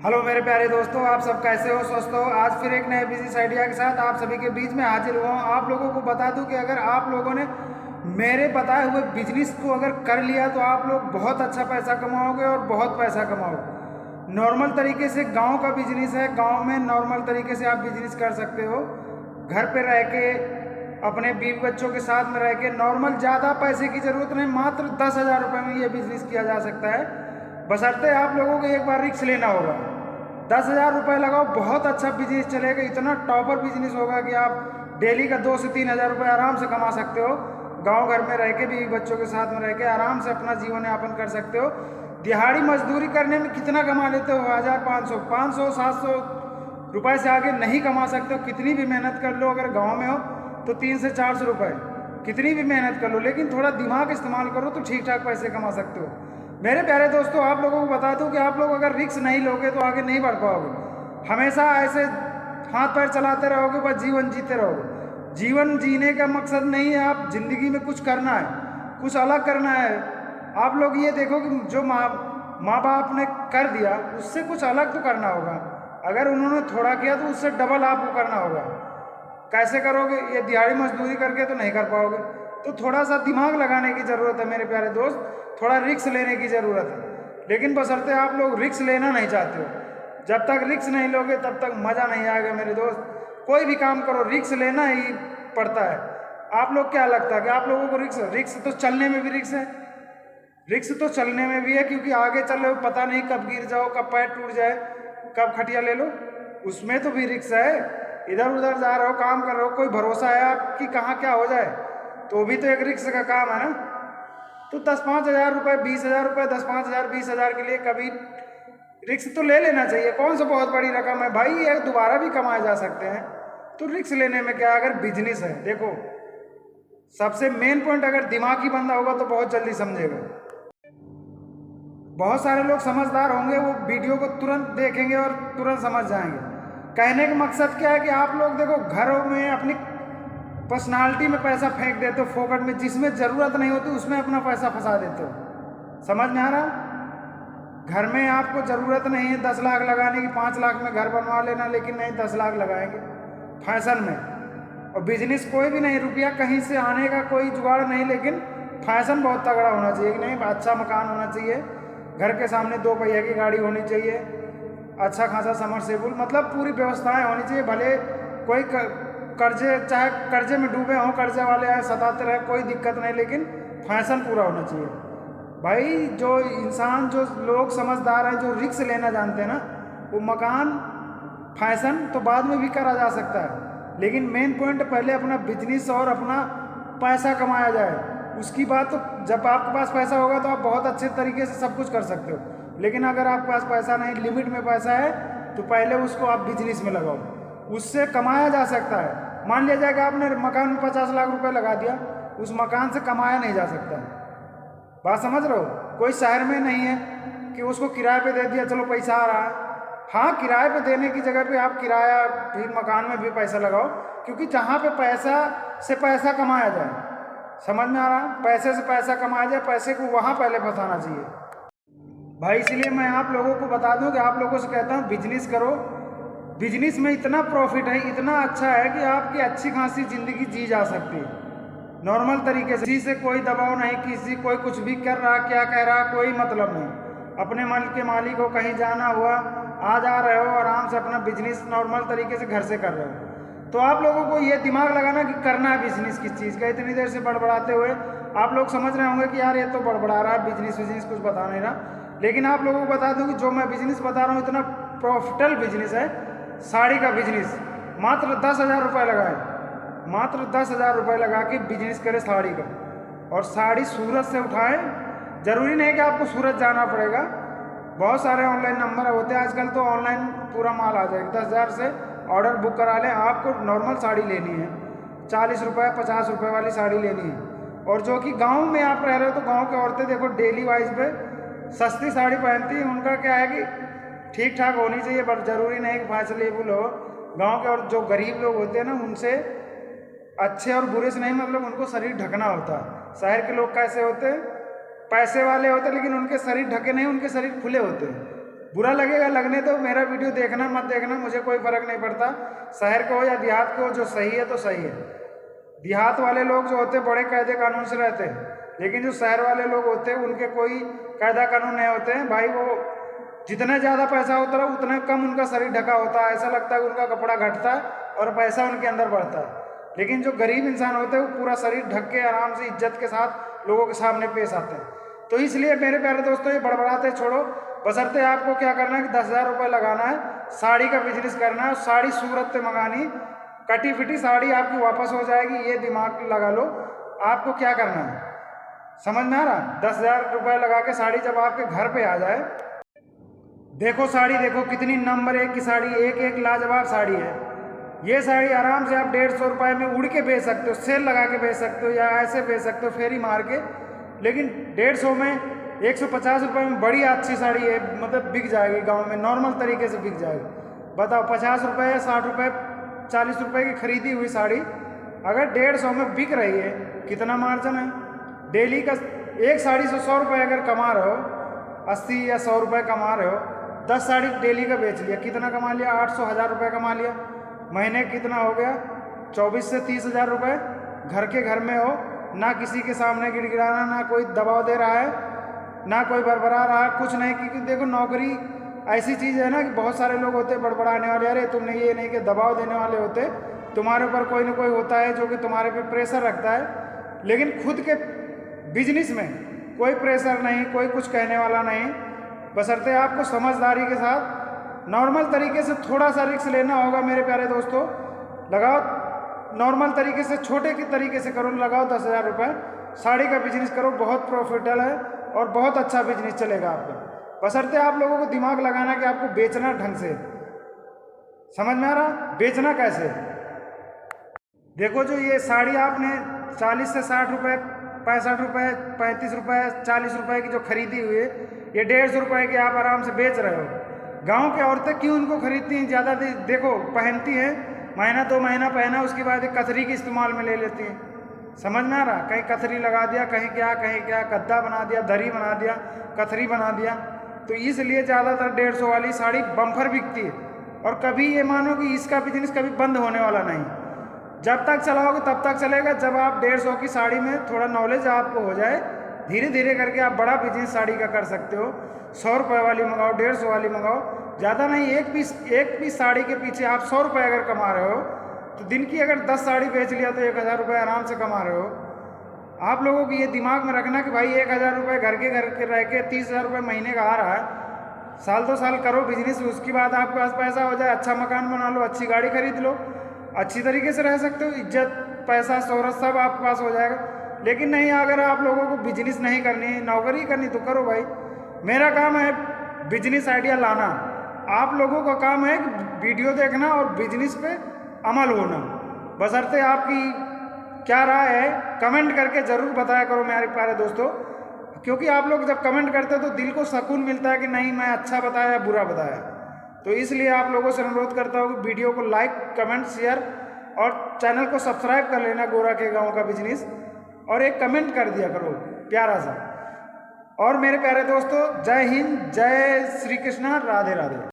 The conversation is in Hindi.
हेलो मेरे प्यारे दोस्तों, आप सब कैसे हो? स्वस्थ हो? आज फिर एक नए बिजनेस आइडिया के साथ आप सभी के बीच में हाजिर हुआ हूँ। आप लोगों को बता दूं कि अगर आप लोगों ने मेरे बताए हुए बिजनेस को अगर कर लिया तो आप लोग बहुत अच्छा पैसा कमाओगे और बहुत पैसा कमाओगे। नॉर्मल तरीके से गांव का बिजनेस है, गांव में नॉर्मल तरीके से आप बिजनेस कर सकते हो। घर पे रह के अपने बीवी बच्चों के साथ में रह के नॉर्मल, ज़्यादा पैसे की ज़रूरत नहीं, मात्र 10,000 रुपये में ये बिजनेस किया जा सकता है। बशर्ते आप लोगों को एक बार रिस्क लेना होगा। 10,000 रुपये लगाओ, बहुत अच्छा बिजनेस चलेगा। इतना टॉपर बिजनेस होगा कि आप डेली का 2 से 3,000 रुपये आराम से कमा सकते हो। गांव घर में रह के भी बच्चों के साथ में रह के आराम से अपना जीवन यापन कर सकते हो। दिहाड़ी मजदूरी करने में कितना कमा लेते हो? 1,500, 500, 700 रुपये से आगे नहीं कमा सकते हो। कितनी भी मेहनत कर लो, अगर गाँव में हो तो 300 से 400 रुपये, कितनी भी मेहनत कर लो, लेकिन थोड़ा दिमाग इस्तेमाल करो तो ठीक ठाक पैसे कमा सकते हो। मेरे प्यारे दोस्तों, आप लोगों को बता दूं कि आप लोग अगर रिस्क नहीं लोगे तो आगे नहीं बढ़ पाओगे। हमेशा ऐसे हाथ पैर चलाते रहोगे, बस जीवन जीते रहोगे। जीवन जीने का मकसद नहीं है, आप जिंदगी में कुछ करना है, कुछ अलग करना है। आप लोग ये देखो कि जो माँ बाप ने कर दिया उससे कुछ अलग तो करना होगा। अगर उन्होंने थोड़ा किया तो उससे डबल आपको करना होगा। कैसे करोगे? ये दिहाड़ी मजदूरी करके तो नहीं कर पाओगे। तो थोड़ा सा दिमाग लगाने की ज़रूरत है मेरे प्यारे दोस्त, थोड़ा रिस्क लेने की ज़रूरत है। लेकिन बशर्ते आप लोग रिस्क लेना नहीं चाहते हो। जब तक रिस्क नहीं लोगे तब तक मज़ा नहीं आएगा मेरे दोस्त। कोई भी काम करो रिस्क लेना ही पड़ता है। आप लोग क्या लगता है कि आप लोगों को रिस्क तो चलने में भी रिस्क है। रिस्क तो चलने में भी है, क्योंकि आगे चल रहे हो, पता नहीं कब गिर जाओ, कब पैर टूट जाए, कब खटिया ले लो, उसमें तो भी रिस्क है। इधर उधर जा रहे हो, काम कर रहे हो, कोई भरोसा है आपकी कहाँ क्या हो जाए? तो भी तो एक रिस्क का काम है ना। तो 10-5 हज़ार रुपये, 20,000 रुपये, 10-5 हज़ार, 20,000 के लिए कभी रिस्क तो ले लेना चाहिए। कौन सा बहुत बड़ी रकम है भाई, ये दोबारा भी कमाए जा सकते हैं। तो रिस्क लेने में क्या, अगर बिजनेस है, देखो सबसे मेन पॉइंट, अगर दिमागी बंदा होगा तो बहुत जल्दी समझेगा। बहुत सारे लोग समझदार होंगे, वो वीडियो को तुरंत देखेंगे और तुरंत समझ जाएंगे। कहने का मकसद क्या है कि आप लोग देखो घरों में अपनी पर्सनालिटी में पैसा फेंक देते हो फोकट में, जिसमें ज़रूरत नहीं होती उसमें अपना पैसा फंसा देते हो। समझ में आ रहा? घर में आपको ज़रूरत नहीं है 10 लाख लगाने की, 5 लाख में घर बनवा लेना, लेकिन नहीं 10 लाख लगाएंगे फैशन में। और बिजनेस कोई भी नहीं, रुपया कहीं से आने का कोई जुगाड़ नहीं, लेकिन फैशन बहुत तगड़ा होना चाहिए कि नहीं। अच्छा मकान होना चाहिए, घर के सामने 2 पहिया की गाड़ी होनी चाहिए, अच्छा खासा समरसेबुल, मतलब पूरी व्यवस्थाएं होनी चाहिए। भले कोई कर्जे, चाहे कर्जे में डूबे हों, कर्जे वाले आए सताते रहे, कोई दिक्कत नहीं, लेकिन फैशन पूरा होना चाहिए भाई। जो इंसान, जो लोग समझदार हैं, जो रिस्क लेना जानते हैं ना, वो मकान फैशन तो बाद में भी करा जा सकता है, लेकिन मेन पॉइंट पहले अपना बिजनेस और अपना पैसा कमाया जाए। उसकी बात तो जब आपके पास पैसा होगा तो आप बहुत अच्छे तरीके से सब कुछ कर सकते हो। लेकिन अगर आपके पास पैसा नहीं, लिमिट में पैसा है, तो पहले उसको आप बिजनेस में लगाओ, उससे कमाया जा सकता है। मान लिया जाए कि आपने मकान में 50 लाख रुपए लगा दिया, उस मकान से कमाया नहीं जा सकता। बात समझ रहे हो? कोई शहर में नहीं है कि उसको किराए पे दे दिया, चलो पैसा आ रहा है। हाँ, किराए पे देने की जगह पे आप किराया भी, मकान में भी पैसा लगाओ, क्योंकि जहाँ पे पैसा से पैसा कमाया जाए, समझ में आ रहा है? पैसे से पैसा कमाया जाए, पैसे को वहाँ पहले फंसाना चाहिए भाई। इसलिए मैं आप लोगों को बता दूं कि आप लोगों से कहता हूँ बिजनेस करो। बिजनेस में इतना प्रॉफिट है, इतना अच्छा है कि आपकी अच्छी खासी ज़िंदगी जी जा सकती है नॉर्मल तरीके से। किसी से कोई दबाव नहीं, किसी कोई कुछ भी कर रहा, क्या कह रहा, कोई मतलब नहीं। अपने मन के मालिक हो, कहीं जाना हुआ आ जा रहे हो, आराम से अपना बिजनेस नॉर्मल तरीके से घर से कर रहे हो। तो आप लोगों को ये दिमाग लगाना कि करना है बिजनेस किस चीज़ का। इतनी देर से बड़बड़ाते हुए आप लोग समझ रहे होंगे कि यार ये तो बड़बड़ा रहा है, बिजनेस कुछ बता नहीं रहा। लेकिन आप लोगों को बता दूं कि जो मैं बिजनेस बता रहा हूँ इतना प्रॉफिटेबल बिजनेस है। साड़ी का बिजनेस, मात्र 10,000 रुपये लगाए, मात्र 10,000 रुपये लगा के बिजनेस करें साड़ी का। और साड़ी सूरत से उठाएं, ज़रूरी नहीं कि आपको सूरत जाना पड़ेगा। बहुत सारे ऑनलाइन नंबर होते हैं आजकल, तो ऑनलाइन पूरा माल आ जाएगा। 10,000 से ऑर्डर बुक करा लें। आपको नॉर्मल साड़ी लेनी है, 40 रुपये 50 रुपये वाली साड़ी लेनी है। और जो कि गाँव में आप रह रहे हो, तो गाँव की औरतें देखो डेली वाइज पे सस्ती साड़ी पहनती है। उनका क्या है कि ठीक ठाक होनी चाहिए, बट ज़रूरी नहीं कि फैशनेबल हो। गांव के और जो गरीब लोग होते हैं ना, उनसे अच्छे और बुरे से नहीं मतलब, उनको शरीर ढकना होता है। शहर के लोग कैसे होते हैं? पैसे वाले होते हैं, लेकिन उनके शरीर ढके नहीं, उनके शरीर खुले होते हैं। बुरा लगेगा लगने दो, मेरा वीडियो देखना मत देखना, मुझे कोई फ़र्क नहीं पड़ता। शहर के हो या देहात के हो, जो सही है तो सही है। देहात वाले लोग जो होते बड़े कायदे कानून से रहते हैं, लेकिन जो शहर वाले लोग होते हैं उनके कोई कायदा कानून नहीं होते हैं भाई। वो जितना ज़्यादा पैसा होता है उतना कम उनका शरीर ढका होता है, ऐसा लगता है कि उनका कपड़ा घटता है और पैसा उनके अंदर बढ़ता है। लेकिन जो गरीब इंसान होते हैं वो पूरा शरीर ढक के आराम से इज्जत के साथ लोगों के सामने पेश आते हैं। तो इसलिए मेरे प्यारे दोस्तों, ये बड़बड़ाते छोड़ो, बशर्ते आपको क्या करना है कि 10,000 रुपये लगाना है, साड़ी का बिजनेस करना है, साड़ी सूरत से मंगानी, कटी फिटी साड़ी आपकी वापस हो जाएगी, ये दिमाग लगा लो। आपको क्या करना है, समझ में आ रहा? 10,000 रुपये लगा के साड़ी जब आपके घर पे आ जाए, देखो साड़ी देखो कितनी नंबर 1 की साड़ी, एक एक लाजवाब साड़ी है। ये साड़ी आराम से आप 150 रुपये में उड़ के बेच सकते हो, सेल लगा के बेच सकते हो, या ऐसे बेच सकते हो फेरी मार के। लेकिन 150 में 150 रुपये में बड़ी अच्छी साड़ी है, मतलब बिक जाएगी गांव में, नॉर्मल तरीके से बिक जाएगी। बताओ 50 रुपये या 60 रुपये 40 रुपये की खरीदी हुई साड़ी अगर 150 में बिक रही है, कितना मार्जिन है? डेली का एक साड़ी से 100 रुपये अगर कमा रहे हो, 80 या 100 रुपये कमा रहे हो, 10 साड़ी डेली का बेच लिया, कितना कमा लिया? 800 1000 रुपये कमा लिया। महीने कितना हो गया? 24 से 30,000 रुपये। घर के घर में हो, ना किसी के सामने गिड़गिड़ाना, ना कोई दबाव दे रहा है, ना कोई बड़बड़ा रहा, कुछ नहीं। क्योंकि देखो नौकरी ऐसी चीज़ है ना कि बहुत सारे लोग होते हैं बड़बड़ाने वाले, अरे तुमने ये नहीं कि दबाव देने वाले होते, तुम्हारे ऊपर कोई ना कोई होता है जो कि तुम्हारे पे प्रेशर रखता है। लेकिन खुद के बिजनेस में कोई प्रेशर नहीं, कोई कुछ कहने वाला नहीं, बशर्ते आपको समझदारी के साथ नॉर्मल तरीके से थोड़ा सा रिस्क लेना होगा। मेरे प्यारे दोस्तों, लगाओ नॉर्मल तरीके से, छोटे के तरीके से करो, लगाओ 10,000 रुपये, साड़ी का बिजनेस करो, बहुत प्रॉफिटेबल है और बहुत अच्छा बिजनेस चलेगा आपका। बशर्ते आप लोगों को दिमाग लगाना कि आपको बेचना ढंग से, समझ में आ रहा? बेचना कैसे? देखो जो ये साड़ी आपने 40 से 60 रुपये, 65 रुपये, 35 रुपये, 40 रुपये की जो खरीदी हुई है, ये 150 रुपये की आप आराम से बेच रहे हो। गांव की औरतें क्यों इनको खरीदती हैं ज़्यादा? देखो पहनती हैं, महीना 2 महीना पहना, उसके बाद एक कथरी के इस्तेमाल में ले लेती हैं। समझ में आ रहा? कहीं कथरी लगा दिया, कहीं क्या गद्दा बना दिया, दरी बना दिया, कथरी बना दिया। तो इसलिए ज़्यादातर 150 वाली साड़ी बम्फर बिकती है। और कभी ये मानो कि इसका बिजनेस कभी बंद होने वाला नहीं, जब तक चलाओगे तब तक चलेगा। जब आप 150 की साड़ी में थोड़ा नॉलेज आपको हो जाए, धीरे धीरे करके आप बड़ा बिजनेस साड़ी का कर सकते हो। 100 रुपये वाली मंगाओ, 150 वाली मंगाओ, ज़्यादा नहीं। एक पीस साड़ी के पीछे आप 100 रुपये अगर कमा रहे हो, तो दिन की अगर 10 साड़ी बेच लिया तो 1000 रुपये आराम से कमा रहे हो। आप लोगों को ये दिमाग में रखना कि भाई 1000 रुपये घर के रह के 30,000 रुपये महीने का आ रहा है। साल 2 साल करो बिजनेस, उसके बाद आपके पास पैसा हो जाए, अच्छा मकान बना लो, अच्छी गाड़ी खरीद लो, अच्छी तरीके से रह सकते हो, इज्जत, पैसा, शोहरत सब आपके पास हो जाएगा। लेकिन नहीं, अगर आप लोगों को बिजनेस नहीं करनी, नौकरी करनी, तो करो भाई। मेरा काम है बिजनेस आइडिया लाना, आप लोगों का काम है वीडियो देखना और बिजनेस पे अमल होना। बशर्ते आपकी क्या राय है कमेंट करके ज़रूर बताया करो मेरे प्यारे दोस्तों, क्योंकि आप लोग जब कमेंट करते हो तो दिल को सुकून मिलता है कि नहीं मैं अच्छा बताया या बुरा बताया। तो इसलिए आप लोगों से अनुरोध करता हूँ कि वीडियो को लाइक, कमेंट, शेयर और चैनल को सब्सक्राइब कर लेना, गोरा के गाँव का बिजनेस, और एक कमेंट कर दिया करो प्यारा सा। और मेरे प्यारे दोस्तों, जय हिंद, जय श्री कृष्णा, राधे राधे।